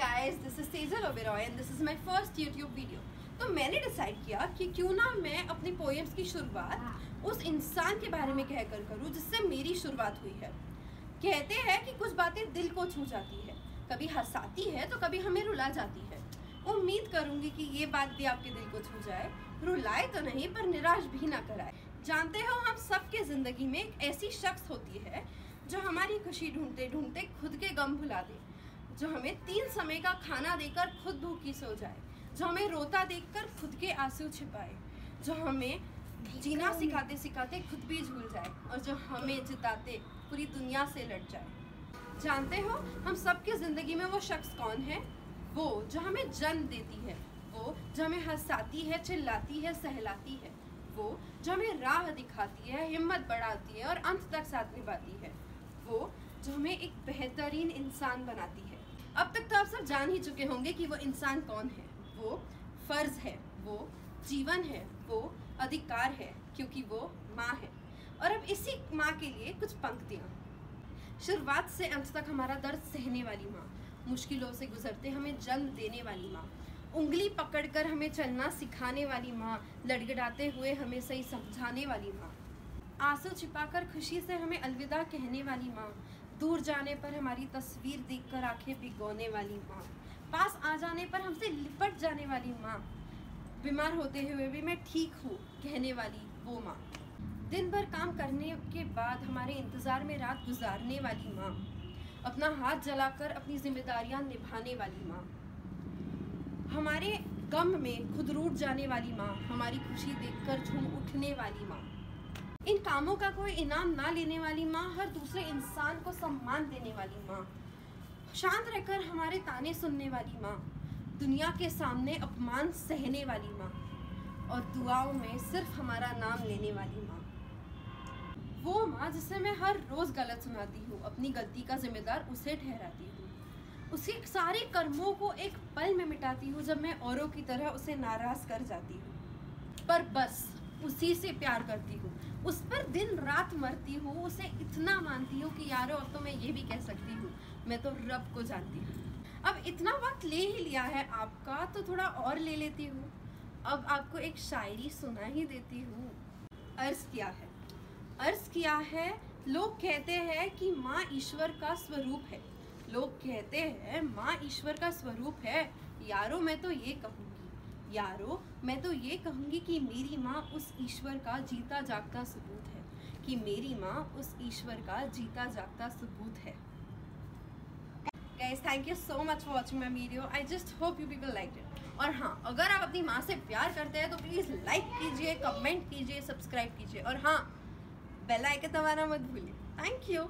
guys, this is Sejal Oberoi and this is my first YouTube video। तो मैंने decide किया कि क्यों ना मैं अपनी पोएम्स की शुरुआत उस इंसान के बारे में कहकर करूँ जिससे मेरी शुरुआत हुई है। कहते हैं कि कुछ बातें दिल को छू जाती है, कभी हंसाती है तो कभी हमें रुला जाती है। उम्मीद करूंगी कि ये बात भी आपके दिल को छू जाए, रुलाए तो नहीं पर निराश भी ना कराए। जानते हो, हम सबके जिंदगी में एक ऐसी शख्स होती है जो हमारी खुशी ढूंढते ढूंढते खुद के गम भुला दे, जो हमें 3 समय का खाना देकर खुद भूखी सो जाए, जो हमें रोता देखकर खुद के आंसू छिपाए, जो हमें जीना सिखाते सिखाते खुद भी झूल जाए और जो हमें जिताते पूरी दुनिया से लड़ जाए। जानते हो, हम सबके ज़िंदगी में वो शख्स कौन है? वो जो हमें जन्म देती है, वो जो हमें हंसाती है, चिल्लाती है, सहलाती है, वो जो हमें राह दिखाती है, हिम्मत बढ़ाती है और अंत तक साथ निभाती है, वो जो हमें एक बेहतरीन इंसान बनाती है। अब तक तो आप सब जान ही चुके होंगे कि वो इंसान कौन है। वो फ़र्ज़ है, वो जीवन है, वो अधिकार है, क्योंकि वो माँ है। और अब इसी माँ के लिए कुछ पंक्तियाँ। शुरुआत से अंत तक हमारा दर्द सहने वाली माँ, मुश्किलों से गुजरते हमें जन्म देने वाली माँ, उंगली पकड़कर हमें चलना सिखाने वाली माँ, लड़खड़ाते हुए हमें सही समझाने वाली माँ, आंसू छिपाकर खुशी से हमें अलविदा कहने वाली माँ, दूर जाने पर हमारी तस्वीर देखकर आंखें भिगोने वाली माँ, पास आ जाने पर हमसे लिपट जाने वाली माँ, बीमार होते हुए भी मैं ठीक हूँ कहने वाली वो माँ, दिन भर काम करने के बाद हमारे इंतज़ार में रात गुजारने वाली माँ, अपना हाथ जलाकर अपनी जिम्मेदारियाँ निभाने वाली माँ, हमारे गम में खुद रूठ जाने वाली माँ, हमारी खुशी देखकर झूम उठने वाली माँ, इन कामों का कोई इनाम ना लेने वाली माँ, हर दूसरे इंसान को सम्मान देने वाली माँ, शांत रहकर हमारे ताने सुनने वाली माँ, दुनिया के सामने अपमान सहने वाली माँ और दुआओं में सिर्फ हमारा नाम लेने वाली माँ, वो माँ जिसे मैं हर रोज़ गलत सुनाती हूँ, अपनी गलती का जिम्मेदार उसे ठहराती हूँ, उसके सारे कर्मों को एक पल में मिटाती हूँ जब मैं औरों की तरह उसे नाराज़ कर जाती हूँ, पर बस उसी से प्यार करती हूँ, उस पर दिन रात मरती हूँ, उसे इतना मानती हूँ कि यारो अब तो मैं ये भी कह सकती हूँ, मैं तो रब को जानती हूँ। अब इतना वक्त ले ही लिया है आपका तो थोड़ा और ले लेती हूँ, अब आपको एक शायरी सुना ही देती हूँ। अर्ज़ किया है, लोग कहते हैं कि माँ ईश्वर का स्वरूप है, लोग कहते हैं माँ ईश्वर का स्वरूप है, यारो मैं तो ये कहूँगी कि मेरी माँ उस ईश्वर का जीता जागता सबूत है, कि मेरी माँ उस ईश्वर का जीता जागता सबूत है। Guys, thank you so much for watching my video. I just hope you people liked it. और हाँ, अगर आप अपनी माँ से प्यार करते हैं तो प्लीज़ लाइक कीजिए, कमेंट कीजिए, सब्सक्राइब कीजिए और हाँ, बेल आइकन दबाना मत भूलिए। Thank you.